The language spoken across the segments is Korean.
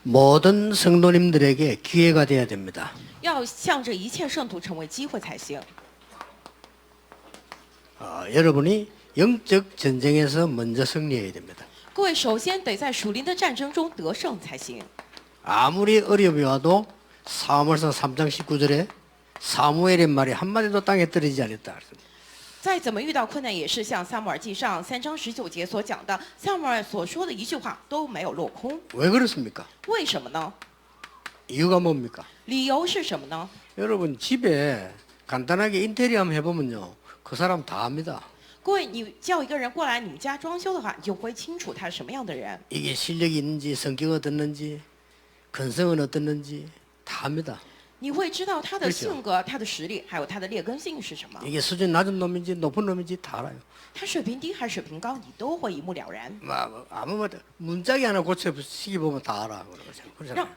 모든 성도님들에게 기회가 돼야 됩니다. 要向着一切圣徒成为机会才行。 여러분이 영적 전쟁에서 먼저 승리해야 됩니다. 各位首先得在属灵的战争中得胜才行。 아무리 어려움이 와도 사무엘서 3장 19절에 사무엘의 말이 한마디도 땅에 떨어지지 않았다. 再怎么遇到困难，也是像撒母耳记上3章19节所讲的，撒母耳所说的一句话都没有落空。 왜 그렇습니까? 为什么呢？ 이유가 뭡니까? 理由是什么呢？ 여러분 집에 간단하게 인테리어 한번 해보면요, 그 사람 다 압니다. 各位，你叫一个人过来你们家装修的话，你就会清楚他是什么样的人。 이게 실력이 있는지 성격은 어떻는지 근성은 어떻는지 다 압니다. 你会知道他的 그렇죠 性格、他的实力，还有他的劣根性是什么。 이게 수준 낮은 놈인지 높은 놈인지 다 알아요. 他水平低还是水平高，你都会一目了然。 아무 말 문짝이 하나 고쳐 시기 보면 다 알아. 그러잖아요.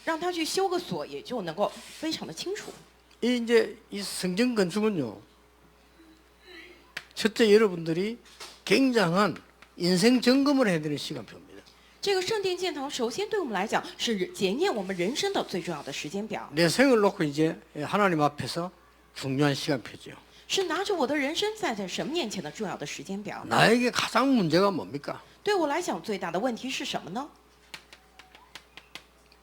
让他去修个锁，也就能够非常的清楚。 이제 이 성전 건축은요, 첫째 여러분들이 굉장한 인생 점검을 해야 되는 시간표입니다. 这个圣殿建堂，首先对我们来讲是检验我们人生的最重要的时间表， 내 생을 놓고 이제 하나님 앞에서 중요한 시간표죠. 是拿着我的人生站在神面前的重要的时间表。 나에게 가장 문제가 뭡니까? 对我来讲，最大的问题是什么呢？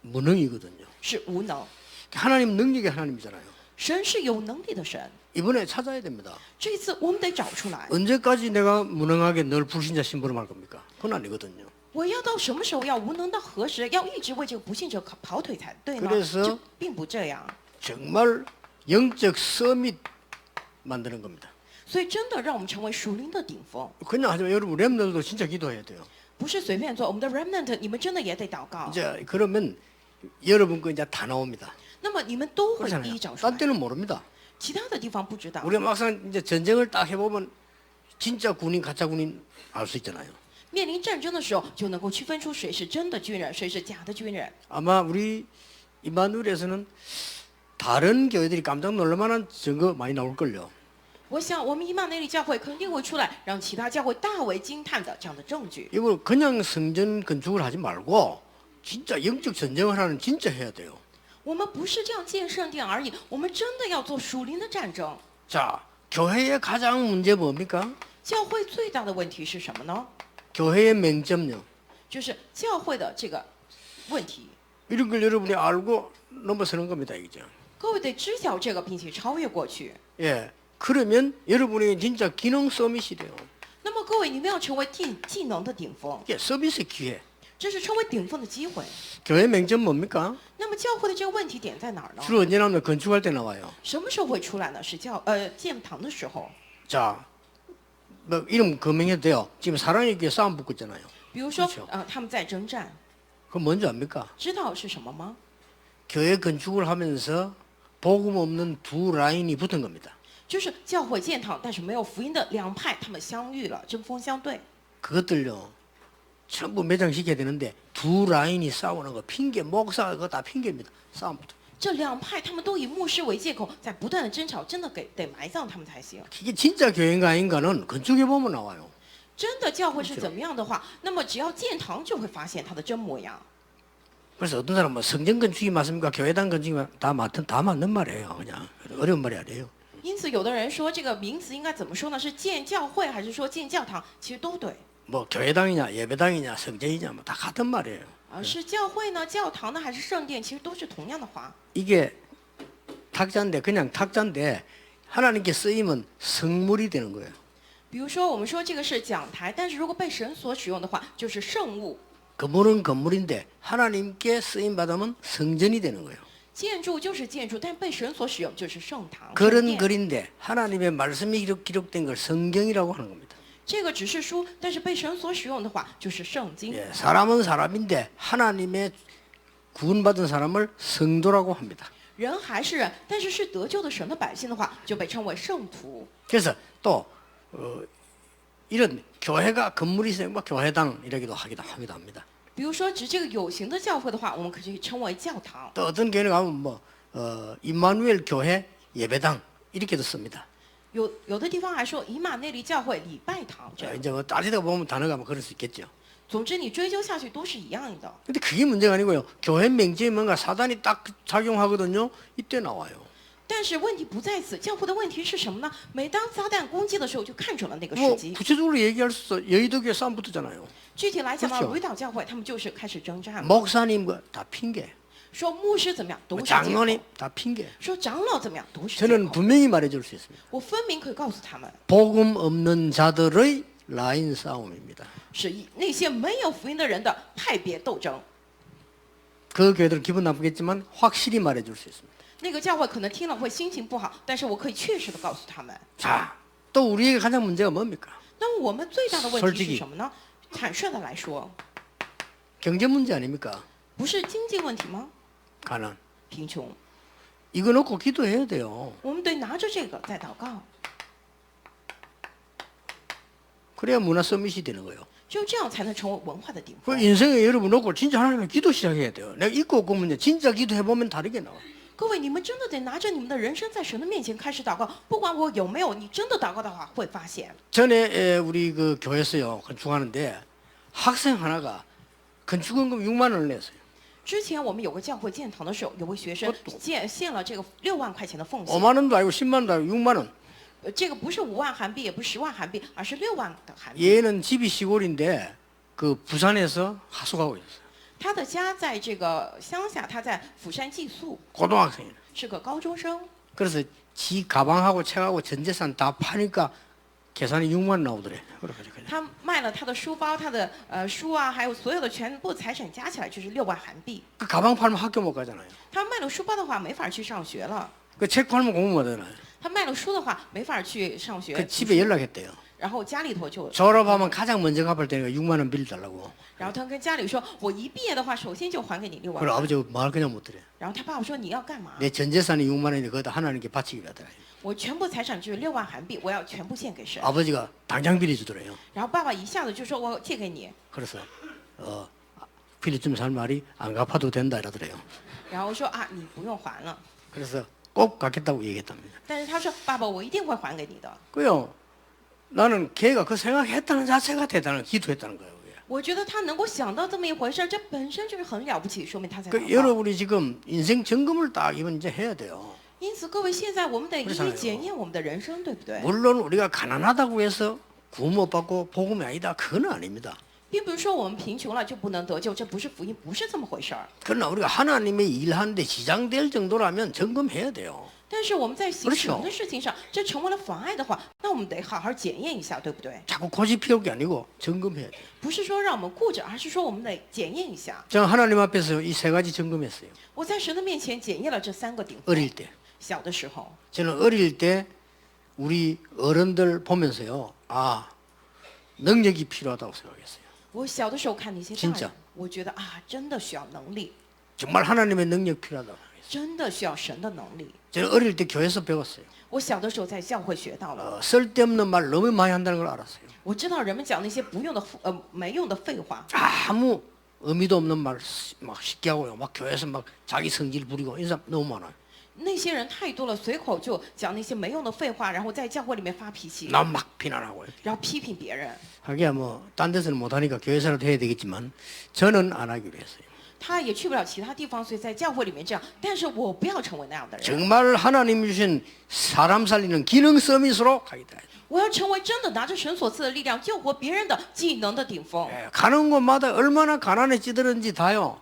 무능이거든요. 是无能。 하나님 능력의 하나님이잖아요. 神是有能力的神， 이번에 찾아야 됩니다. 这一次我们得找出来。 언제까지 내가 무능하게 늘 불신자 심부름할 겁니까? 그건 아니거든요. 我要到什么时候？要无能到何时？要一直为这个不信者跑腿才对吗？ 그래서 这并不这样。 정말 영적 서밋 만드는 겁니다. 所以真的让我们成为属灵的顶峰， 그냥 하지만 여러분 렘너들도 진짜 기도해야 돼요. 不是随便做。我们的 remnant， 你们真的也得祷告。 이제 그러면 여러분 거 이제 다 나옵니다. 那么你们都会一一 그렇잖아요. 找出 딴 来， 때는 모릅니다. 其他的地方不知道。 우리가 막상 이제 전쟁을 딱 해보면 진짜 군인 가짜 군인 알 수 있잖아요. 面临战争的时候，就能够区分出谁是真的军人，谁是假的军人。 아마 우리 이마누엘에서는 다른 교회들이 깜짝 놀랄만한 증거 많이 나올걸요. 我想我们以马内利教会肯定会出来，让其他教会大为惊叹的这样的证据。 이거 그냥 성전 건축을 하지 말고 진짜 영적 전쟁을 하는 진짜 해야 돼요. 我们不是这样建圣殿而已，我们真的要做属灵的战争。 자, 교회의 가장 문제 뭡니까? 教会最大的问题是什么呢？ 교회의 맹점요. 就是教会的这个问题。 이런 걸 여러분이 알고 넘어서는 겁니다, 이죠. 各位得知晓这个，并且超越过去。 예, 그러면 여러분이 진짜 기능 서밋이래요. 那么各位，你们要成为技能的顶峰， 이게 서밋의 기회. 这是成为顶峰的机会。 교회 맹점 뭡니까? 那么教会的这个问题点在哪儿呢？ 주로 언제 나오면 건축할 때 나와요. 什么时候会出来呢？是建堂的时候。 자, 뭐 이름 거명해도 돼요. 지금 사랑의 교회 싸움 붙고 있잖아요. 比如说 그렇죠 ，他们在征战， 그건 뭔지 압니까? 知道是什么吗？ 교회 건축을 하면서 복음 없는 두 라인이 붙은 겁니다. 就是教会建堂，但是没有福音的两派，他们相遇了，针锋相对。 그것들요, 전부 매장시켜야 되는데 두 라인이 싸우는 거 핑계, 목사가 그거 다 핑계입니다. 싸움부터. 这两派他们都以牧师为借口，在不断的争吵，真的得埋葬他们才行。 이게 진짜 교회인가 아닌가는 건축해 보면 나와요. 真的教会是怎么样的话，那么只要建堂就会发现它的真模样。 그래서 어떤 사람은 뭐 성전 건축이 맞습니까? 교회당 건축이 다 맞는 말이에요. 그냥 어려운 말이 아니에요. 因此，有的人说这个名词应该怎么说呢？是建教会还是说建教堂？其实都对。 뭐 교회당이냐 예배당이냐 성전이냐 뭐 다 같은 말이에요. 是教会呢、教堂呢，还是圣殿？其实都是同样的话。 이게 탁자인데 그냥 탁자인데 하나님께 쓰이면 성물이 되는 거예요. 比如说，我们说这个是讲台，但是如果被神所使用的话，就是圣物。 건물은 건물인데 하나님께 쓰임 받으면 성전이 되는 거예요. 建筑就是建筑，但被神所使用就是圣堂。圣 그런 殿 글인데 하나님의 말씀이 기록된 걸 성경이라고 하는 겁니다. 这个只是书，但是被神所使用的话就是圣经。 예, 사람은 사람인데 하나님의 구원받은 사람을 성도라고 합니다. 人还是人，但是是得救的神的百姓的话，就被称为圣徒。 그래서 또 이런 교회가 건물이 있으면 뭐 교회당 이라기도 하기도 합니다. 比如说，指这个有形的教会的话，我们可以称为教堂。 또 어떤 교회는 가면 뭐 임마누엘 교회 예배당 이렇게도 씁니다. 有的地方还说以马内利教会礼拜堂这 자, 样。 이제 뭐 따지다 보면 단어가 뭐 그럴 수 있겠죠. 总之，你追究下去都是一样的。 근데 그게 문제가 아니고요. 교회 맹지에 뭔가 사단이 딱 작용하거든요. 이때 나와요. 但是问题不在此，教会的问题是什么呢？每当撒旦攻击的时候，就看准了那个时 뭐 机。 구체적으로 얘기할 수 있어. 여의도교회 싸움 붙었잖아요. 具体来讲呢， 그렇죠 吕导教会他们就是开始征战， 목사님 다 핑계. 说牧师怎么样都 뭐 是借口， 장로님 다 핑계. 说长老怎么样都是借 저는 口。 분명히 말해줄 수 있습니다. 我分明可以告诉他们， 복음 없는 자들의 라인 싸움입니다. 是那些没有福音的人的派别斗争。 그 교회들은 기분 나쁘겠지만 확실히 말해줄 수 있습니다. 那个教会可能听了会心情不好，但是我可以确实的告诉他们。 자, 또 우리에게 가장 문제가 뭡니까? 那么我们最大的问题 솔직히 是什么呢？坦率的来说， 경제 문제 아닙니까? 不是经济问题吗？ 가난. 贫穷， 이거 놓고 기도해야 돼요. 我们得拿着这个在祷告， 그래야 문화 서밋이 되는 거예요. 只有这样才能成为文化的顶 그 峰。 인생에 여러분 놓고 진짜 하나님의 기도 시작해야 돼요. 내가 있고 없고 문제 진짜 기도해보면 다르게 나와. 各位，你们真的得拿着你们的人生在神的面前开始祷告，不管我有没有，你真的祷告的话，会发现。 전에 우리 그 교회에서요 건축하는데 학생 하나가 건축원금 6만 원을 냈어요. 之前我们有个教会建堂的时候，有位学生献了这个6万块钱的奉献， 5만 원도 아니고 10만 원도 아니고 6만 원. 这个不是5万韩币，也不是10万韩币，而是6万的韩币。 얘는 집이 시골인데 그 부산에서 하숙하고 있어요. 他的家在这个乡下，他在釜山寄宿， 고등학생이에요. 是个高中生。 그래서 지 가방하고 책하고 전 재산 다 파니까 계산이 6만 원 나오더래. 그래가지고 그냥. 他卖了他的书包、他的书啊，还有所有的全部财产加起来就是6万韩币。 그 가방 팔면 학교 못 가잖아요. 他卖了书包的话，没法去上学了； 그 책 팔면 공부 못 하잖아요. 他卖了书的话，没法去上学。 그 집에 연락했대요. 然后家里头就， 졸업하면 가장 먼저 갚을 때니까 6만 원 빌려달라고. 然后他跟家里说：“我一毕业的话，首先就还给你6万 그래 。 아버지 말 그냥 못 들어. 然后他爸爸说：“你要干嘛？ 내 전 재산이 6만 원인데 거기다 하나님께 바치기로 하더라. 我全部财产就是6万韩币，我要全部献给神。 아버지가 당장 빌려주더래요. 然后爸爸一下子就说：“我借给你。 그래서 필리핀 살 말이 안 갚아도 된다 이러더래요. ”然后说：“啊，你不用还了。 그래서 꼭 갚겠다고 얘기했답니다. ”但是他说：“爸爸，我一定会还给你的。 그요. 나는 걔가 그 생각했다는 자체가 대단한 기도했다는 거예요. 그게. 我觉得他能够想到这么一回事，这本身就是很了不起，说明他在祷 그 告。 여러분이 지금 인생 점검을 딱 이번 이제 해야 돼요. 因此，各位现在我们得一 그렇잖아요 一检验我们的人生，对不对？ 물론 우리가 가난하다고 해서 구원 못 받고 복음이 아니다. 그건 아닙니다. 并不是说我们贫穷了就不能得救，这不是福音，不是这么回事儿。 그러나 우리가 하나님의 일하는데 지장될 정도라면 점검해야 돼요. 但是我们在行 그렇죠 神的事情上，这成为了妨碍的话，那我们得好好检验一下，对不对？ 자꾸 고집 피울 게 아니고 점검해야 돼요. 不是说让我们顾着，而是说我们得检验一下。 저는 하나님 앞에서 이 세 가지 점검했어요. 我在神的面前检验了这3个顶峰。 어릴 때. 小的时候， 저는 어릴 때 우리 어른들 보면서요. 아, 능력이 필요하다고 생각했어요. 我小的时候看那些大 진짜 人，我觉得啊，真的需要能力， 정말 하나님의 능력 필요하다고 생각했어요. 真的需要神的能力。 저는 어릴 때 교회에서 배웠어요. 我小的时候在教会学到了， 쓸데없는 말 너무 많이 한다는 걸 알았어요. 我知道人们讲那些不用的没用的废话， 아무 의미도 없는 말 막 쉽게 하고요. 막 교회에서 막 자기 성질 부리고 이런 사람 너무 많아요. 那些人太多了，随口就讲那些没用的废话，然后在教会里面发脾气， 나 막 비난하고요. 然后批评别人。 하기야 뭐 딴 데서는 못하니까 교회에서라도 해야 되겠지만 저는 안 하기로 했어요. 他也去不了其他地方，所以在教会里面这样。但是我不要成为那样的人， 정말 하나님 주신 사람 살리는 기능 서밋으로 가겠다. 我要成为真的拿着神所赐的力量救活别人的技能的顶峰。 가는 곳마다 얼마나 가난해지든지 다요.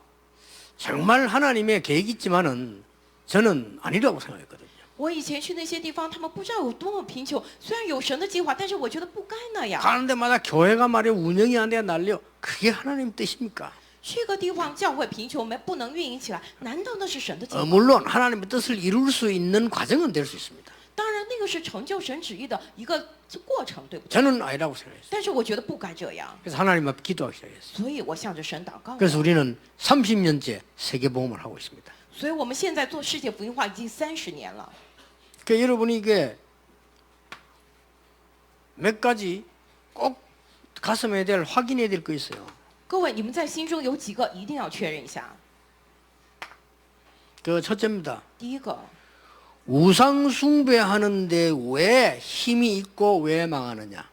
정말 하나님의 계획이 있지만은 저는 아니라고 생각했거든요. 我以前去那些地方，他们不知道有多么贫穷，虽然有神的计划，但是我觉得不该那样。 가는 데마다 교회가 말이야 운영이 안 돼야 난리요. 그게 하나님 뜻입니까? 去个地方教会贫穷不能运营起来，难道那是神的计划？ 물론 하나님의 뜻을 이룰 수 있는 과정은 될 수 있습니다. 当然，那个是成就神旨意的一个过程，对不对？ 저는 아니라고 생각했어요. 但是我觉得不该这样， 그래서 하나님 앞에 기도하기 시작했어요. 所以我向着神祷告。 그래서 우리는 30년째 세계복음을 하고 있습니다. 所以我们现在做世界福音化已经30年了。 그러니까 여러분이 이게 몇 가지 꼭 가슴에 대해 확인해야 될 거 있어요. 各位，你们在心中有几个一定要确认一下？ 그 첫째입니다. 第一个， 우상 숭배하는데 왜 힘이 있고 왜 망하느냐?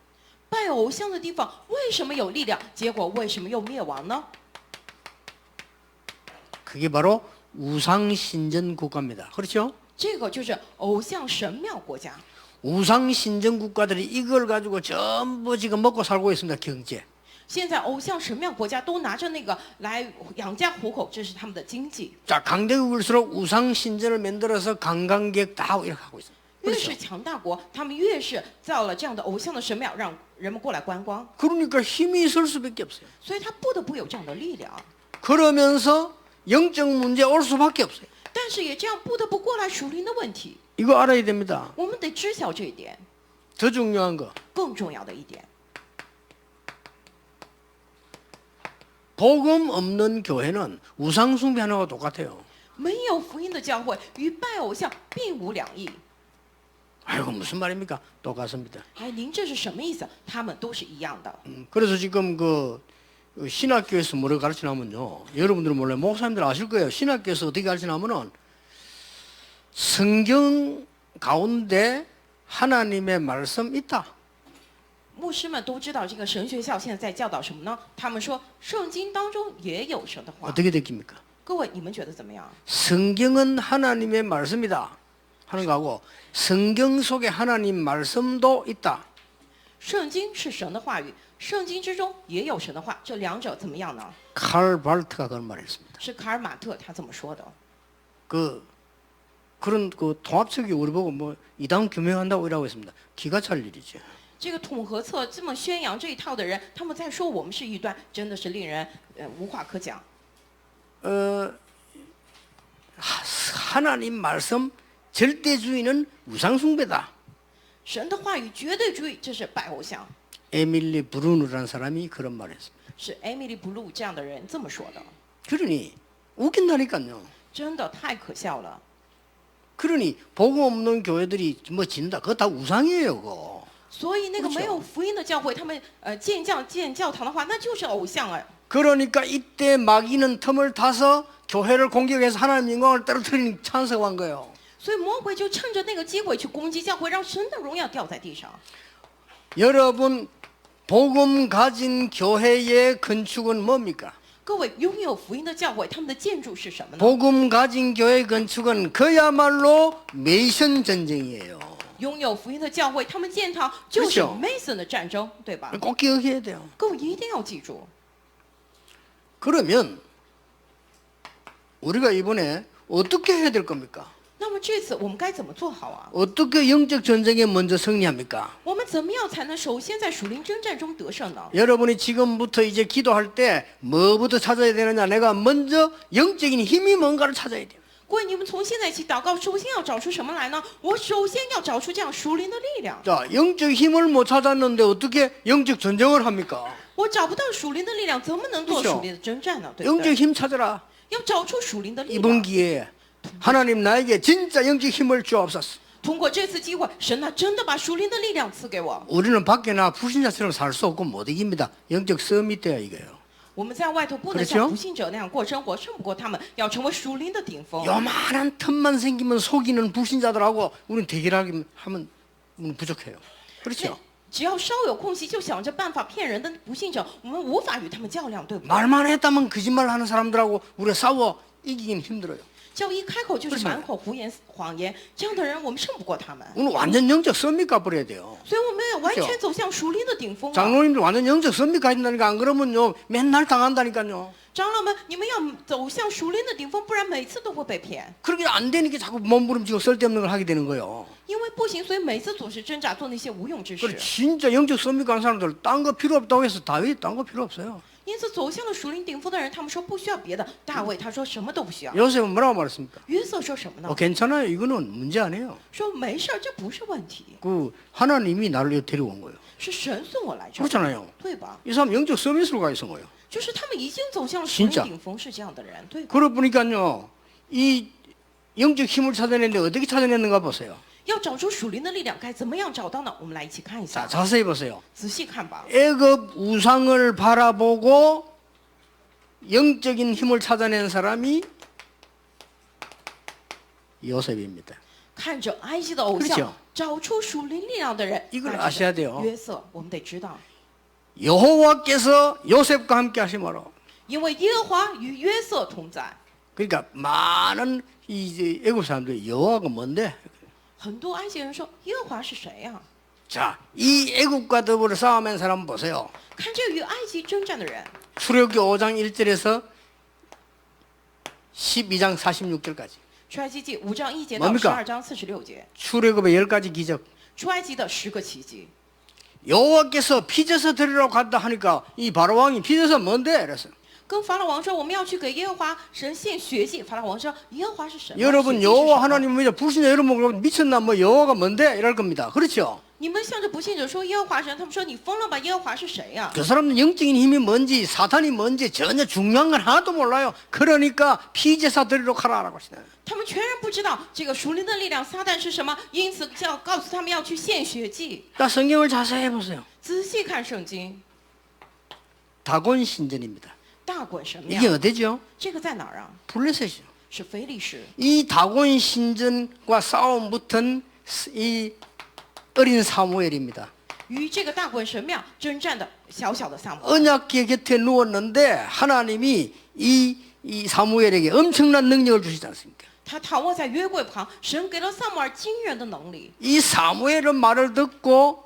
拜偶像的地方为什么有力量，结果为什么又灭亡呢？ 그게 바로 우상 신전 국가입니다. 그렇죠? 这个就是偶像神庙国家。 우상 신전 국가들이 이걸 가지고 전부 지금 먹고 살고 있습니다. 경제. 现在偶像神庙国家都拿着那个来养家糊口，这是他们的经济。 자, 강대국일수록 우상 신전을 만들어서 관광객 다 하고 이렇게 하고 있어요. 越 그렇죠? 是强大国，他们越是造了这样的偶像的神庙，让人们过来观光， 그러니까 힘이 있을 수밖에 없어요. 所以他不得不有这样的力量。 그러면서 영적 문제 올 수밖에 없어요. 但是也这样不得不过来属灵的问题， 이거 알아야 됩니다. 我们得知晓这一点。 더 중요한 거. 更重要的一点， 복음 없는 교회는 우상 숭배하는 거와 똑같아요. 没有福音的教会与拜偶像并无两异。 아이고 무슨 말입니까? 똑같습니다. 哎，您这是什么意思？他们都是一样的。 그래서 지금 그 신학교에서 뭐를 가르치냐면요. 여러분들은 몰라요. 목사님들 아실 거예요. 신학교에서 어떻게 가르치냐면은 성경 가운데 하나님의 말씀 있다. 牧师们都知道这个神学校现在在教导什么呢？他们说圣经当中也有神的话。 어떻게 느낍니까? 各位，你们觉得怎么样？ 성경은 하나님의 말씀이다 하는 거하고 성경 속에 하나님 말씀도 있다. 圣经是神的话语，圣经之中也有神的话，这两者怎么样呢？ 칼 발트가 그런 말을 했습니다. 是卡尔马特他这么说的。 그런 그 통합책이 우리 보고 뭐 이단 규명한다고 이라고 했습니다. 기가 찰 일이죠. 这个统合策这么宣扬这一套的人，他们在说我们是异端，真的是令人无话可讲。 하나님 말씀 절대주의는 우상숭배다. 神的话语绝对主义，这是拜偶像。 에밀리 브루누라는 사람이 그런 말을 했습니다. 是 Emily Blue 这样的人这么说的， 그러니 웃긴다니까요. 真的太可笑了。 그러니 복음 없는 교회들이 뭐 짓는다. 그거 다 우상이에요. 그거. 所以那个没有福音的教会，他们建教堂的话，那就是偶像啊。 그러니까 이때 마귀는 틈을 타서 교회를 공격해서 하나님 영광을 떨어뜨리는 찬스가 온 거예요. 所以魔鬼就趁着那个机会去攻击教会，让神的荣耀掉在地上。 여러분 복음 가진 교회의 건축은 뭡니까? 各位，拥有福音的教会，他们的建筑是什么呢？ 복음 가진 교회 건축은 그야말로 메이션 전쟁이에요. 拥有福音的教会，他们建堂就是 그렇죠. Mason 的战争，对吧？ 꼭 기억해야 돼요. 各位一定要记住。 그러면 우리가 이번에 어떻게 해야 될 겁니까? 那么这次我们该怎么做好啊？ 어떻게 영적 전쟁에 먼저 승리합니까? 我们怎么样才能首先在属灵征战中得胜呢？ 여러분이 지금부터 이제 기도할 때 뭐부터 찾아야 되느냐? 내가 먼저 영적인 힘이 뭔가를 찾아야 돼요. 各位，你们从现在起祷告，首先要找出什么来呢？我首先要找出这样属灵的力量。 자, 영적 힘을 못 찾았는데 어떻게 영적 전쟁을 합니까? 我找不到属灵的力量，怎么能做 그렇죠 属灵的征战呢？对不 영적 对？ 힘 찾아라. 要找出属灵的力 이번 量。 기회에 하나님 나에게 진짜 영적 힘을 주옵소서. 通过这次机会，神啊，真的把属灵的力量赐给我。 우리는 밖에나 불신자처럼 살 수 없고 못 이깁니다. 영적 싸움이 돼야 이거예요. 我们在外头不能 그렇죠 像不信者那样过生活，胜不过他们，要成为属灵的顶峰。 요만한 틈만 생기면 속이는 불신자들하고 우리는 대결하면 우리는 부족해요. 그렇죠? 只要稍有空隙，就想着办法骗人的不信者，我们无法与他们较量，对不对？ 말만 했다면 거짓말하는 사람들하고 우리가 싸워 이기긴 힘들어요. 叫一开口就是 그렇죠 满口胡言谎言，这样的人我们胜不过他们。 오늘 완전 영적 섭니까 버려야 돼요. 所以我们要完 그렇죠 全走向属灵的顶峰啊！ 장로님들 완전 영적 섭니까 해준다니까 안 그러면요 맨날 당한다니까요. 长老们，你们要走向属灵的顶峰，不然每次都会被骗。 그렇게 안 되니까 자꾸 몸부림치고 쓸데없는 걸 하게 되는 거예요. 因为不行，所以每次总是挣扎做那些无用之 그래 事。 진짜 영적 섭니까 하는 사람들 딴 거 필요 없다고 해서 다윗 딴 거 필요 없어요. 因此走向了属灵顶峰的人，他们说不需要别的。大卫他说什么都不需要。 요셉은 뭐라고 말했습니까? 约瑟说什么呢？ 괜찮아요. 이거는 문제 아니에요. 说没事儿，这不是问题， 그 하나님이 나를 데려온 거예요. 是神送我来这儿， 그렇잖아요. 对吧？ 이 사람 영적 서밋으로 가 있은 거예요. 就是他们已经走向了属灵 진짜 顶峰，是这样的人，对吧？ 그러고 보니까요. 이 영적 힘을 찾아내는데 어떻게 찾아냈는가 보세요. 要找出属灵的力量，该怎么样找到呢？我们来一起看一 자, 下， 자세히 보세요. 仔细看吧。 애굽 우상을 바라보고 영적인 힘을 찾아낸 사람이 요셉입니다. 看着埃及的偶 그렇죠 像，找出属灵力量的人。 이걸 那是 아셔야 돼요. 约瑟，我们得知道， 여호와께서 요셉과 함께 하심으로 因为耶和华与约瑟同在。 그러니까 많은 이 애국 사람들이 여호와가 뭔데? 很多埃及人说耶和华是谁呀、 자, 이 애국과 더불어 싸움한 사람 보세요. 看这与埃及征战的人， 출애굽기 5장 1절에서 12장 46절까지 出埃及记5章1节到 뭡니까 12章46节， 출애굽의 10가지 기적 出埃及的10个奇迹。 여호와께서 빚어서 드리라고 간다 하니까 이 바로왕이 빚어서 뭔데? 그래서 跟法老王说，我们要去给耶和华神献血祭。法老王说，耶和华是神吗？ 여러분 血祭是 여호와 什么 하나님 뭐냐 불신자 여러분 미쳤나 뭐 여호와가 뭔데? 이럴 겁니다. 그렇죠? 你们向着不信者说耶和华神，他们说你疯了吧？耶和华是谁呀、 그 사람은 영적인 힘이 뭔지 사탄이 뭔지 전혀 중요한 건 하나도 몰라요. 그러니까 피제사 드리러 가라라고 하시네. 他们全然不知道这个属灵的力量撒旦是什么，因此要告诉他们要去献血祭。 자, 성경을 자세히 보세요. 仔细看圣经， 다곤 신전입니다. 大滚神 이게 庙， 어디죠? 这个在哪儿啊？ 블레셋이죠. 是非利士。 이 다곤 신전과 싸움 붙은 이 어린 사무엘입니다. 与这个大滚神庙征战的小小的撒母耳， 언약궤 곁에 누웠는데 하나님이 이 사무엘에게 엄청난 능력을 주시지 않습니까? 他躺卧在约柜旁，神给了撒母耳惊人的能力。 이 사무엘의 말을 듣고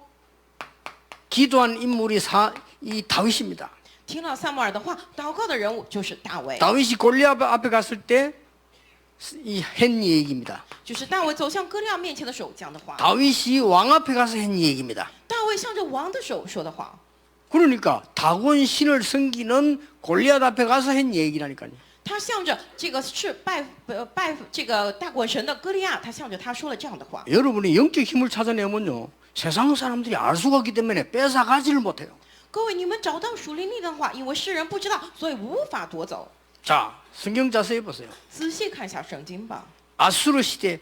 기도한 인물이 이 다윗입니다. 听了撒母耳的话，祷告的人物就是大卫， 다윗이 골리앗 앞에 갔을 때 이 한 얘기입니다. 就是大卫走向歌利亚面前的时候讲的话。 다윗이 왕 앞에 가서 한 얘기입니다. 大卫向着王的手说的话， 그러니까 다곤 신을 섬기는 골리앗 앞에 가서 한 얘기라니까요. 他向着这个是拜这个大滚神的歌利亚，他向着他说了这样的话。 여러분이 영적 힘을 찾아내면요 세상 사람들이 알 수가 없기 때문에 뺏어가지를 못해요. 各位，你们找到属灵力量的话，因为世人不知道，所以无法夺走。 자, 성경 자세히 보세요. 仔细看一下圣经吧， 아수르 시대,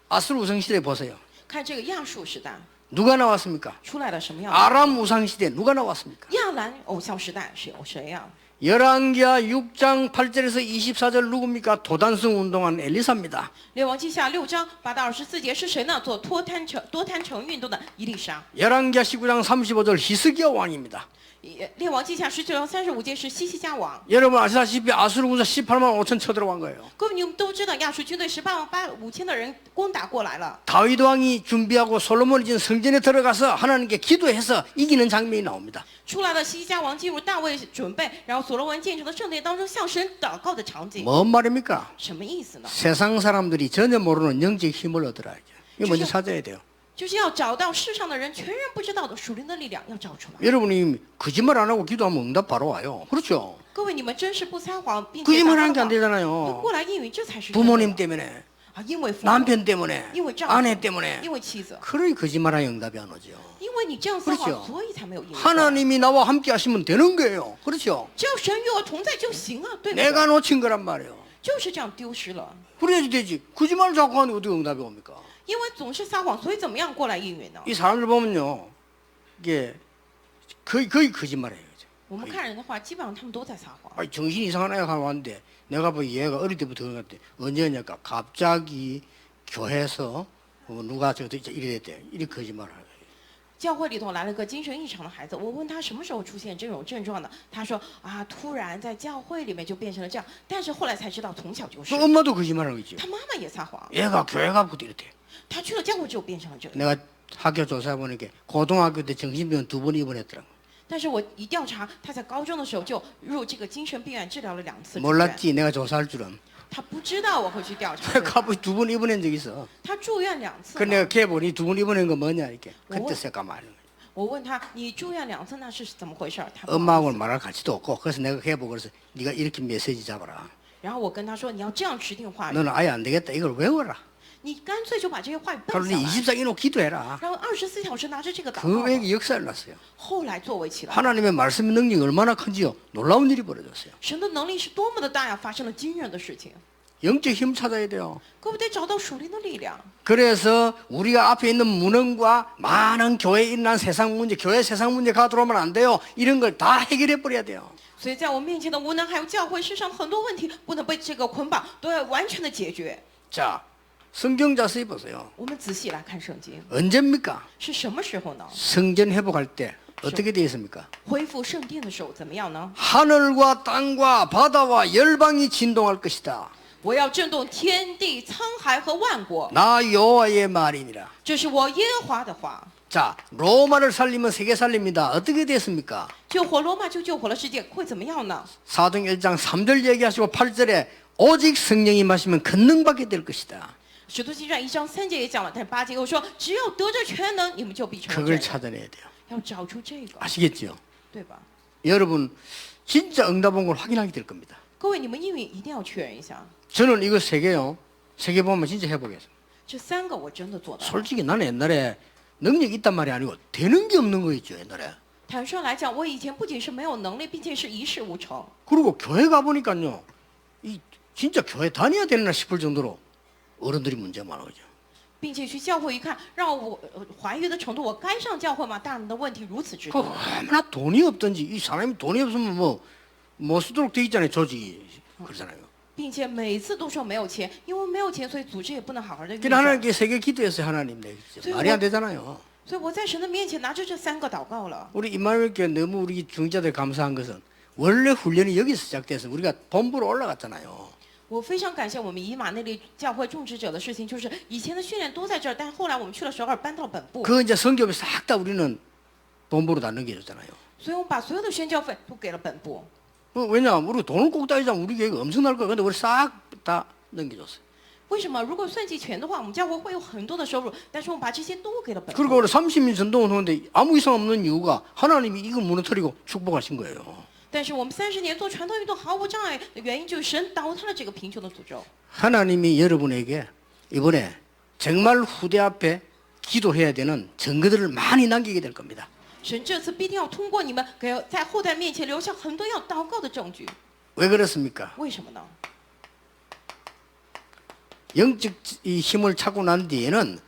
아수르 우상 시대 보세요. 看这个亚述时代 누가 나왔습니까? 出来了什么样的？ 아람 우상 시대 누가 나왔습니까? 亚兰偶像时代是有谁呀、 열왕기하 6장 8절에서 24절 누굽니까? 도단성 운동한 엘리사입니다. 列王记下6章8到24节是谁呢？做多摊城运动的以利沙。 열왕기하 19장 35절 히스기야 왕입니다. 列王记下19章35节是西西家王。 여러분 아시다시피 아수르 군사 18만 5천 쳐들어간 거예요. 各位，你们都知道亚述军队185000的人攻打过来了。 다윗 왕이 준비하고 솔로몬이 지은 성전에 들어가서 하나님께 기도해서 이기는 장면이 나옵니다. 出来的西西家王进入大卫准备，然后所罗门建成的圣殿当中向神祷告的场景， 뭔 말입니까? 什么意思呢？ 세상 사람들이 전혀 모르는 영적 힘을 얻으라. 이거 먼저 찾아야 돼요. 就是要找到世上的人全然不知道的属灵的力量，要找出来。 여러분이 거짓말 안 하고 기도하면 응답 바로 와요. 그렇죠? 各位，你们真是不撒谎，并且 거짓말 祷 하는 告 게 안 的话 되잖아요. 过来应允，这才是真的 부모님 때문에, 啊，因为父母， 남편 때문에, 因为丈夫， 아내 때문에. 因为妻子， 그러니 거짓말하는 응답이 안 오죠. 因为你这样撒 그렇죠 谎，所以才没有应允。 하나님이 나와 함께 하시면 되는 거예요. 그렇죠? 只要神与我同在就行啊，对不 내가 对？ 놓친 거란 말이에요. 就是这样丢失了， 그래야지 되지. 거짓말 자꾸 하는데 어떻게 응답이 옵니까? 因为总是撒谎，所以怎么样过来应允呢？ 이 사람들 보면요. 이게 거의 거짓말이에요. 我们看人的话，基本上他们都在撒谎。 아니, 정신이 이상한 애가 왔는데 내가 보기 얘가 어릴 때부터 그런 것 같아. 언제냐니까 갑자기 교회에서 누가 이래 됐대. 이렇게 거짓말을 하는 거예요. 教会里头来了个精神异常的孩子，我问他什么时候出现这种症状的，他说啊，突然在教会里面就变成了这样，但是后来才知道从小就是 그 。 엄마도 거짓말하는 거지. 他妈妈也撒谎， 얘가 교회 가부터 이랬대. 他去了教会之后变成了这样。 내가 학교 조사 보니까 고등학교 때 정신병원 2번 입원했더라고. 但是我一调查，他在高中的时候就入这个精神病院治疗了2次。 몰랐지 내가 조사할 줄은. 他不知道我会去调查。 가부 2번 입원한 적 있어. 他住院2次 그 了。 내가 걔 보니 2번 입원한 거 뭐냐 이렇게. 그때 뭐? 새까말이야. 我问他，你住院2次那是怎么回事？他不好意思 엄마하고는 말할 가치도 없고 그래서 내가 걔 보고 그래서 네가 이렇게 메시지 잡아라. 然后我跟他说，你要这样指定话语， 너는 아예 안 되겠다. 이걸 외워라. 你干脆就把这些话语背 그러니 下来， 24 이노 기도해라. 然后24小时拿着这个祷 그 告。 외에 역사를 났어요. 后来作为起来， 하나님의 말씀의 능력이 얼마나 큰지요. 놀라운 일이 벌어졌어요. 神的能力是多么的大呀！发生了惊人的事情， 영적 힘 찾아야 돼요. 各位得找到属灵的力量。 그래서 우리가 앞에 있는 무능과 많은 교회에 일어난 세상 문제, 교회 세상 문제가 들어오면 안 돼요. 이런 걸 다 해결해 버려야 돼요. 所以在我面前的无能，还有教会世上很多问题，不能被这个捆绑，都要完全的解决。 자, 성경 자세히 보세요. 我们仔细来看圣经， 언제입니까? 是什么时候呢？ 성전 회복할 때 어떻게 되어 있습니까? 恢复圣殿的时候怎么样呢？ 하늘과 땅과 바다와 열방이 진동할 것이다. 我要震动天地、沧海和万国， 나 여호와의 말이니라. 这是我耶和华的话。 자, 로마를 살리면 세계 살립니다. 어떻게 됐습니까? 救活罗马就救活了世界，会怎么样呢？ 사도행 1장 3절 얘기하시고 8절에 오직 성령이 마시면 권능받게 될 것이다. 使徒行传1章3节也讲了，但8节又说，只要得着全能，你们就必成为 그걸 真人。 찾아내야 돼요. 要找出这个， 아시겠죠? 对吧？ 여러분 진짜 응답 온 걸 확인하게 될 겁니다. 各位，你们英语一定要确认一下， 저는 이거 세 개요. 세 개 보면 진짜 해보겠습니다. 这3个我真的做到了。 솔직히 나는 옛날에 능력이 있단 말이 아니고 되는 게 없는 거 있죠, 옛날에. 坦率来讲，我以前不仅是没有能力，并且是一事无成。 그리고 교회 가보니까요. 이 진짜 교회 다녀야 되나 싶을 정도로 어른들이 문제가 많아 그죠. 并且去教会一看，让我怀疑的程度，我该上教会吗？大人的问题如此之 그 多。 얼마나 돈이 없든지 이 사람이 돈이 없으면 뭐 쓰도록 돼 있잖아요, 조직이. 그러잖아요. 并且每次都说没有钱，因为没有钱，所以组织也不能好好的运 그래 转。 하나님께 세계 기도했어요, 하나님. 네, 말이 안 되잖아요. 所以我在神的面前拿着这3个祷告了。 우리 임마누엘께 너무 우리 중자들 감사한 것은 원래 훈련이 여기서 시작돼서 우리가 본부로 올라갔잖아요. 我非常感谢我们以马内利教会种植者的事情，就是以前的训练都在这儿，但是后来我们去了首尔，搬到本部， 그 이제 성교비 싹 다 우리는 본부로 다 넘겨줬잖아요. 所以我们把所有的宣教费都给了本部。 왜냐하면 우리 돈을 꼭 따지자면 우리 교회가 엄청날 거야. 근데 우리 싹 다 넘겨줬어요. 为什么？如果算计钱的话，我们教会会有很多的收入，但是我们把这些都给了本 그리고 部。 우리 30인 전동을 하는데 아무 이상 없는 이유가 하나님이 이걸 무너뜨리고 축복하신 거예요. 但是我们30年做传道运动毫无障碍的原因，就是神倒塌了这个贫穷的诅咒。 하나님이 여러분에게 이번에 정말 후대 앞에 기도해야 되는 증거들을 많이 남기게 될 겁니다. 神这次必定要通过你们，给在后代面前留下很多要祷告的证据。 왜 그렇습니까? 为什么呢？ 영적 이 힘을 찾고 난 뒤에는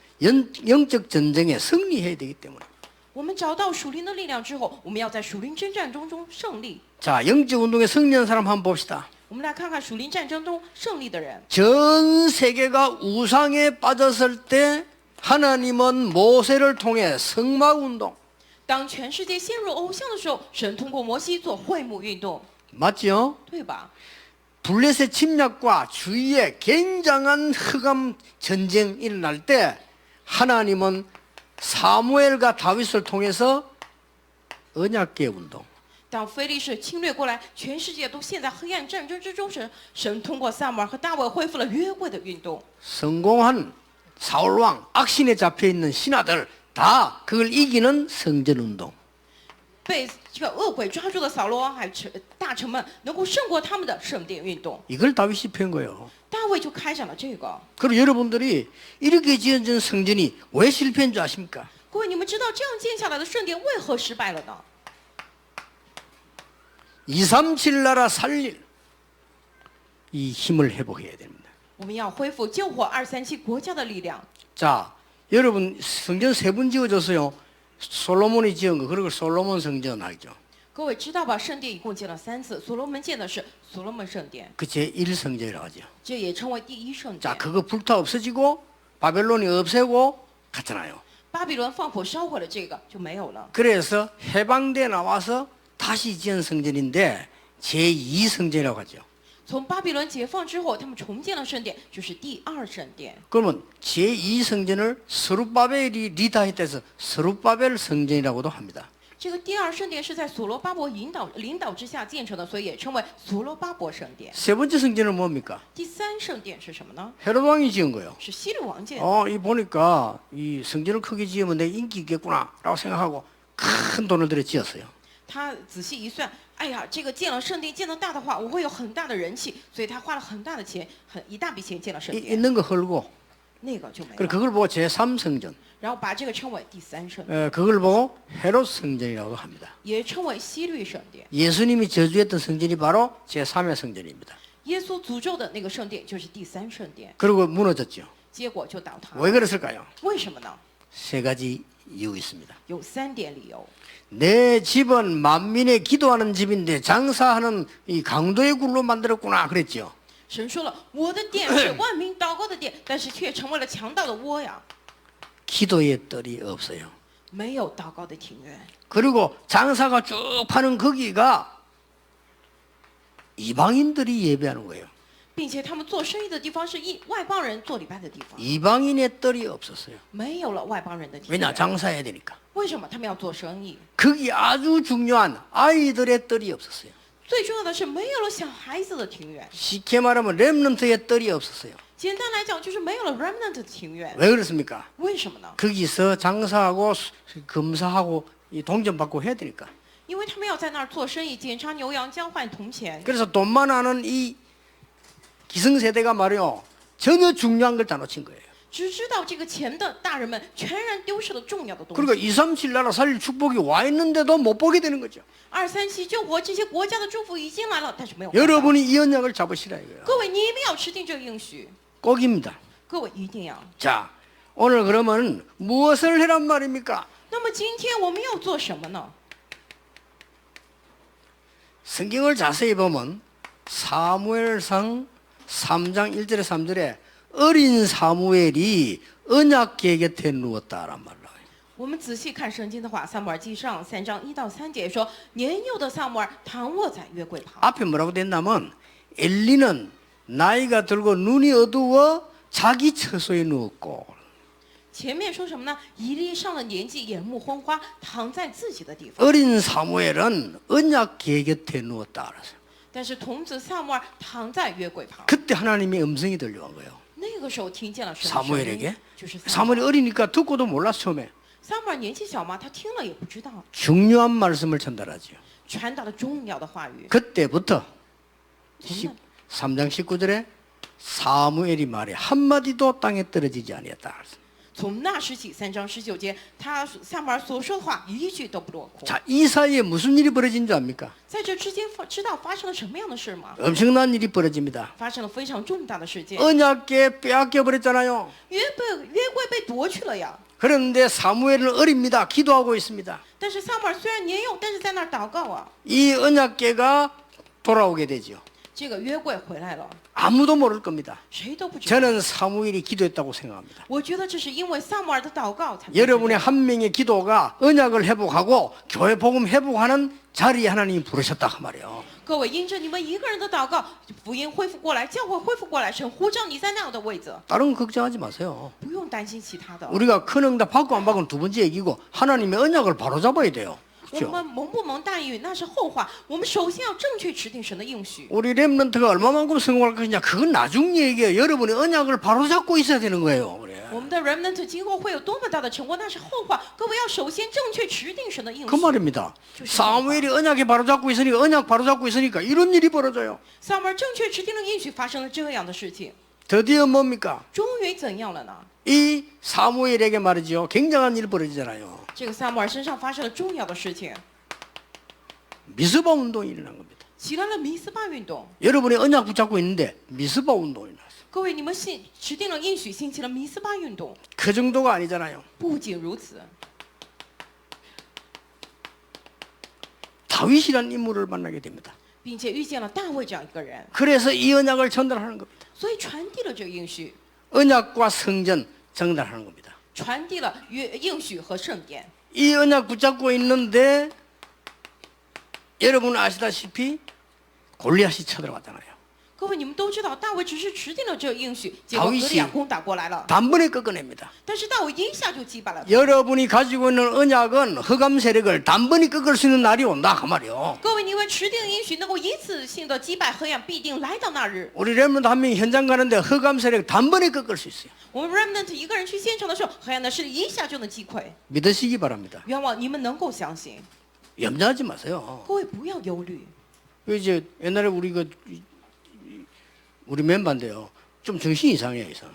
영적 전쟁에 승리해야 되기 때문에. 我们找到属灵的力量之后，我们要在属灵征战中胜利。 자, 영적 운동에 승리한 사람 한번 봅시다. 我们来看看属灵战争中胜利的人。 전 세계가 우상에 빠졌을 때 하나님은 모세를 통해 성막 운동. 当全世界陷入偶像的时候，神通过摩西做会幕运动， 맞죠? 对吧？ 블레셋 침략과 주위에 굉장한 흑암 전쟁이 일어날 때 하나님은 사무엘과 다윗을 통해서 언약궤 운동. 当非利士侵略过来，全世界都陷在黑暗战争之中时，神通过撒母耳和大卫恢复了约柜的运动。 성공한 사울왕 악신에 잡혀있는 신하들 다 그걸 이기는 성전 운동. 被这个恶鬼抓住的扫罗王还有大臣们能够胜过他们的圣殿运动， 이걸 다윗이 편 거예요. 大卫就开展了这个。 그리고 여러분들이 이렇게 지어진 성전이 왜 실패한 줄 아십니까? 各位，你们知道这样建下来的圣殿为何失败了呢？ 237 나라 살릴 이 힘을 회복해야 됩니다. 我们要恢复救火237国家的力量。 자, 여러분 성전 3번 지어졌어요. 솔로몬이 지은 거 그리고 솔로몬 성전 알죠? 各位知道吧？圣殿一共建了3次，所罗门建的是所罗门圣殿， 그 제1성전이라고 하죠. 这也称为第一圣 자, 殿。 그거 불타 없어지고 바벨론이 없애고 갔잖아요. 巴比伦放火烧毁了这个就没有了。 그래서 해방돼 나와서 다시 지은 성전인데 제2성전이라고 하죠. 从巴比伦解放之后，他们重建了圣殿，就是第二圣殿。 그러면 제2성전을 스룹바벨이 리더했다 해서 스룹바벨 성전이라고도 합니다. 这个第二圣殿是在所罗巴伯领导之下建成的，所以也称为所罗巴伯圣殿。 세 번째 성전은 뭡니까? 第三圣殿是什么呢？ 헤롯 왕이 지은 거예요. 是希律王建的。 이 보니까 이 성전을 크게 지으면 내 인기 있겠구나라고 생각하고 큰 돈을 들여 지었어요. 他仔细一算，哎呀，这个建了圣殿建得大的话，我会有很大的人气，所以他花了很大的钱，一大笔钱建了圣殿。 있는 거 헐고 那个就没 그리고 了， 그걸 보고 제3성전 然后把这个称为第三圣殿， 그걸 보고 헤롯 성전이라고 합니다. 也称为希律圣殿。 예수님이 저주했던 성전이 바로 제3의 성전입니다. 耶稣诅咒的那个圣殿就是第三圣殿， 그리고 무너졌죠. 结果就倒塌了。 왜 그랬을까요? 为什么呢？ 세 가지 이유 있습니다. 有3点理由。 내 집은 만민의 기도하는 집인데 장사하는 이 강도의 굴로 만들었구나 그랬죠. 神说了，我的殿是万民祷告的殿，但是却成为了强盗的窝呀。 기도의 뜰이 없어요. 没有祷告的庭院， 그리고 장사가 쭉 파는 거기가 이방인들이 예배하는 거예요. 并且他们做生意的地方是外邦人做礼拜的地方， 이방인의 뜰이 없었어요. 没有了外邦人的庭 왜냐? 院。 장사해야 되니까. 为什么他们要做生意？ 거기 아주 중요한 아이들의 뜰이 없었어요. 最重要的是没有了小孩子的庭院。 쉽게 말하면 렘넌트의 뜰이 없었어요. 简单来讲，就是没有了 remnant 的庭院。 왜 그렇습니까? 为什么呢？ 거기서 장사하고 검사하고 동전받고 해야 되니까. 因为他们要在那儿做生意，检查牛羊，交换铜钱。 그래서 돈만 아는 이 기성세대가 말이요, 전혀 중요한 걸 다 놓친 거예요. 只知道这个钱的大人们全然丢失了重要的东 그리고 西。 237 나라 살릴 축복이 와 있는데도 못 보게 되는 거죠. 237救国这些国家的祝福已经来了，但是没有看到。 여러분이 이 언약을 잡으시라 이거예요. 各位，你们要持定这个应许， 꼭입니다. 各位一定要。 자, 오늘 그러면 무엇을 해란 말입니까? 那么今天我们要做什么呢？ 성경을 자세히 보면 사무엘상 3장 1절에 3절에 어린 사무엘이 언약 궤 곁에 누웠다란 말로. 我们仔细看圣经的话，撒母耳记上3章1到3节说，年幼的撒母耳躺卧在约柜旁。 앞에 뭐라고 됐냐면 엘리는 나이가 들고 눈이 어두워 자기 처소에 누웠고, 前面说什么呢？以利上了年纪，眼目昏花，躺在自己的地方。 어린 사무엘은 언약 궤 곁에 누웠다 그랬어요. 但是童子撒母耳躺在约柜旁。 그때 하나님의 음성이 들려온 거예요. 那个时候听见了神的声 사무엘에게 音，就是撒母耳。 사무엘이 어리니까 듣고도 몰랐어 처음에. 撒母耳年纪小嘛，他听了也不知道， 중요한 말씀을 전달하죠. 传达了重要的话语。 그때부터 从那 3장 19절에 사무엘이 말해 한마디도 땅에 떨어지지 아니했다. 从那时起，3章19节，撒母耳所说的话一句都不落空。 자, 이 사이에 무슨 일이 벌어진 줄 압니까? 在这之间知道发生了什么样的事吗？ 엄청난 일이 벌어집니다. 发生了非常重大的事件， 언약궤 빼앗겨 버렸잖아요. 约柜被夺去了呀。 그런데 사무엘은 어립니다. 기도하고 있습니다. 但是撒母耳虽然年幼，但是在那儿祷告啊。 이 언약궤가 돌아오게 되죠. 这个约柜回来了， 아무도 모를 겁니다. 谁都不知道。 저는 사무엘이 기도했다고 생각합니다. 我觉得这是因为撒母耳的祷告才。 여러분의 한 명의 기도가 언약을 회복하고 교회 복음 회복하는 자리에 하나님이 부르셨다 그 말이에요. 各位，因着你们一个人的祷告，福音恢复过来，教会恢复过来，神呼召你在那样的位置， 다른 거 걱정하지 마세요. 不用担心其他的。 우리가 큰 응답 받고 안 받고는 두 번째 얘기고 하나님의 언약을 바로 잡아야 돼요. 我 그렇죠? 们蒙不蒙大应允那是后话，我们首先要正确持定神的应许。 우리 렘넌트가 얼마만큼 성공할 것이냐 그건 나중 얘기예요. 여러분이 언약을 바로 잡고 있어야 되는 거예요. 그래. 我们的 remnant 今后会有多么大的成功，那是后话。各位要首先正确持定神的应 그 许。 말입니다. 사무엘이 언약에 바로 잡고 있으니까 언약 바로 잡고 있으니까 이런 일이 벌어져요. 撒母耳正确持定了应许，发生了这样的事情， 드디어 뭡니까? 终于怎样了呢？ 이 사무엘에게 말이죠. 굉장한 일이 벌어지잖아요. 这个撒母耳身上发生了重要的事情， 미스바 운동이 일어난 겁니다. 起来了弥斯巴运动。 여러분이 언약 붙잡고 있는데 미스바 운동이 일어났어요. 各位，你们持定了应许，兴起了弥斯巴运动。 그 정도가 아니잖아요. 不仅如此， 다윗이라는 인물을 만나게 됩니다. 并且遇见了大卫这样一个人， 그래서 이 언약을 전달하는 겁니다. 所以传递了这个应许， 언약과 성전 전달하는 겁니다. 传递了应许和圣殿。 이 언약 붙잡고 있는데 여러분 아시다시피 골리앗이 쳐들어왔잖아요. 各位，你们都知道，大卫只是持定了这个应许，结果哥利亚攻打过来了， 단번에 꺾어냅니다. 但是大卫一下就击败了他。 여러분이 가지고 있는 언약은 흑암 세력을 단번에 꺾을 수 있는 날이 온다 그 말이요. 各位，你们持定应许能够一次性的击败黑暗，必定来到那日。 우리 렘넌트 한 명이 현장 가는데 흑암 세력 단번에 꺾을 수 있어요. 我们 remnant 一个人去现场的时候，黑暗的势力一下就能击溃。 믿으시기 바랍니다. 愿望你们能够相信， 염려하지 마세요. 各位不要忧虑。 이제 옛날에 우리 멤버인데요. 좀 정신이 이상해요. 이상.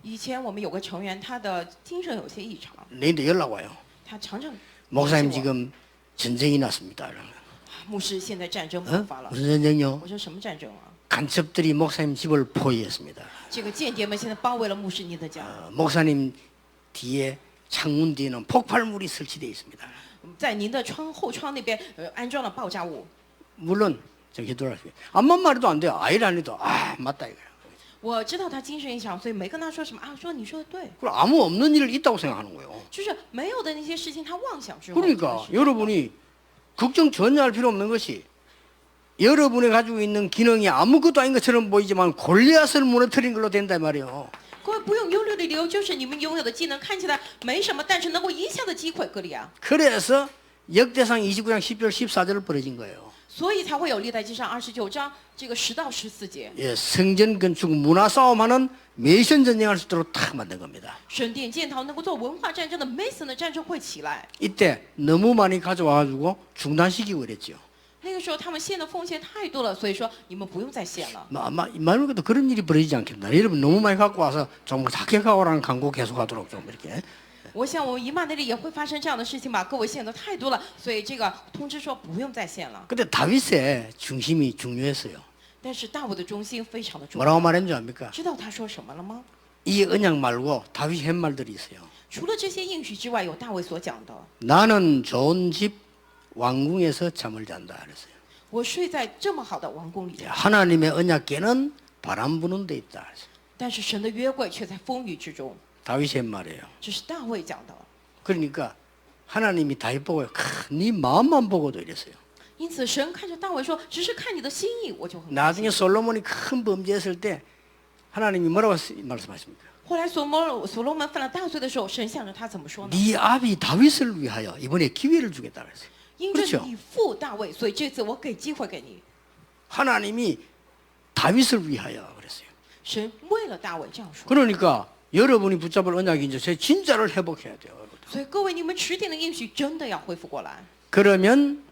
以前我们有个成员，他的精神有些异常， 내일도 연락 와요. 他常常 목사님 联系我 지금 전쟁이 났습니다. 이러면. 牧师现在战争爆 어? 发了。 무슨 전쟁요? 我说什么战争啊？ 간첩들이 목사님 집을 포위했습니다. 这个间谍们现在包围了牧师您的家， 목사님 뒤에 창문 뒤에는 폭발물이 설치되어 있습니다. 在您的后窗那边安装了爆炸物。 물론 저기 돌아가시고 암만 말해도 안 돼요. 아이를 안 해도 아 맞다 이거야. 我知道他精神异常，所以没跟他说什么啊，说你说的对， 그리고 아무 없는 일 있다고 생각하는 거예요. 就是没有的那些事情，他妄想之后。 그러니까 여러분이 걱정 전혀 할 필요 없는 것이 여러분이 가지고 있는 기능이 아무것도 아닌 것처럼 보이지만 골리앗을 무너뜨린 걸로 된다 말이에요. 各位不用忧虑的理由就是你们拥有的技能看起来没什么，但是能够一下子击溃歌利亚， 그래서 역대상 29장 10절 14절을 벌어진 거예요. 所以才会有历代记上29章这个10到14节， 예, 성전 건축 문화 싸움하는 메이션 전쟁할 수 있도록 탁 만든 겁니다. 神殿建堂能够做文化战争的 Mason 的战争会起来。 이때 너무 많이 가져와가지고 중단시키고 그랬죠. 那个时候他们献的奉献太多了，所以说你们不用再献了。 말로도 그런 일이 벌어지지 않겠나. 여러분 너무 많이 갖고 와서 좀 합격하고라는 광고 계속하도록 좀 이렇게. 我想我们以马内利也会发生这样的事情吧，各位献的太多了，所以这个通知说不用再献了。 근데 다윗의 중심이 중요했어요. 但是大卫的中心非常的重要， 뭐라고 말했는지 압니까? 知道他说什么了吗？ 이 언약 말고 다윗이 한 말들이 있어요. 除了这些应许之外，有大卫所讲的， 나는 좋은 집 왕궁에서 잠을 잔다 그랬어요. 我睡在这么好的王宫里， 하나님의 언약궤는 바람 부는 데 있다 그랬어요. 但是神的约柜却在风雨之中， 다윗이 한 말이에요. 这是大卫讲的。 그러니까 하나님이 다윗 보고 네 마음만 보고도 이랬어요. 因此神看着大卫说，只是看你的心意，我就很开心。 나중에 솔로몬이 큰 범죄했을 때 하나님이 뭐라고 말씀하십니까? 后来所罗门犯了大罪的时候，神向着他怎么说呢？ 네 아비 다윗을 위하여 이번에 기회를 주겠다 그랬어요. 因着你父大卫，所以这次我给机会给你。 하나님이 다윗을 위하여 그랬어요. 神为了大卫这样说， 그러니까 여러분이 붙잡을 언약이 이제 진짜를 회복해야 돼요. 所以各位你们持定的应许真的要恢复过来， 그러면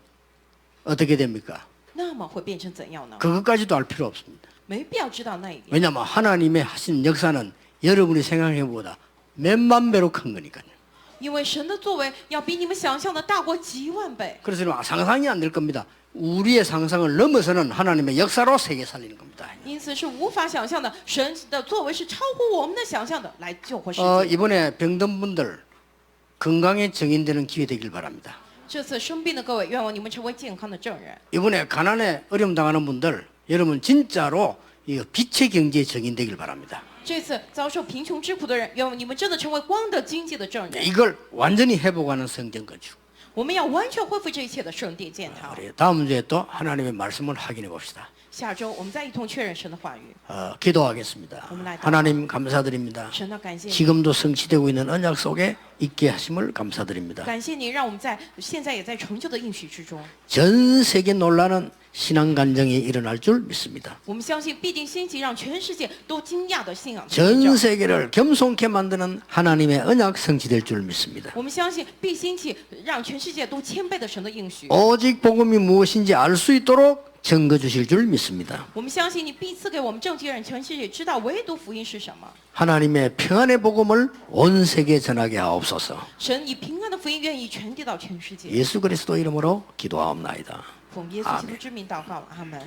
어떻게 됩니까? 那么会变成怎样呢？ 그것까지도 알 필요 없습니다. 没必要知道那一点， 왜냐하면 하나님의 하신 역사는 여러분이 생각해 보다 몇만 배로 큰 거니까요. 因为神的作为要比你们想象的大过几万倍， 그래서 상상이 안 될 겁니다. 우리의 상상을 넘어서는 하나님의 역사로 세계 살리는 겁니다. 因此是无法想象的。神的作为是超乎我们的想象的，来救活世界。 이번에 병든 분들 건강에 정인되는 기회 되길 바랍니다. 这次生病的各位，愿望你们成为健康的证人。 이번에 가난에 어려움 당하는 분들 여러분 진짜로 이 빛의 경제에 정인되길 바랍니다. 这次遭受贫穷之苦的人，愿望你们真的成为光的经济的证人。 이걸 완전히 회복하는 성경 건축. 我们要完全恢复这一切的圣殿建堂。 우리 다음 주에 또 하나님의 말씀을 확인해 봅시다. 下周我们再一同确认神的话语。 기도하겠습니다. 하나님 감사드립니다. 神呢，感谢你， 지금도 성취되고 있는 언약 속에 있게 하심을 감사드립니다. 感谢你，让我们在现在也在成就的应许之中。 전 세계 논란은 신앙 간증이 일어날 줄 믿습니다. 我们相信必定兴起，让全世界都惊讶的信仰见 전 证。 세계를 겸손케 만드는 하나님의 언약 성취될 줄 믿습니다. 我们相信必兴起，让全世界都谦卑的神的应许。 오직 복음이 무엇인지 알 수 있도록 증거 주실 줄 믿습니다. 我们相信你必赐给我们正经人，全世界知道唯独福音是什么。 하나님의 평안의 복음을 온 세계에 전하게 하옵소서. 神以平安的福音愿意传递到全世界。 예수 그리스도 이름으로 기도하옵나이다. 奉耶稣基督之名祷告，阿门。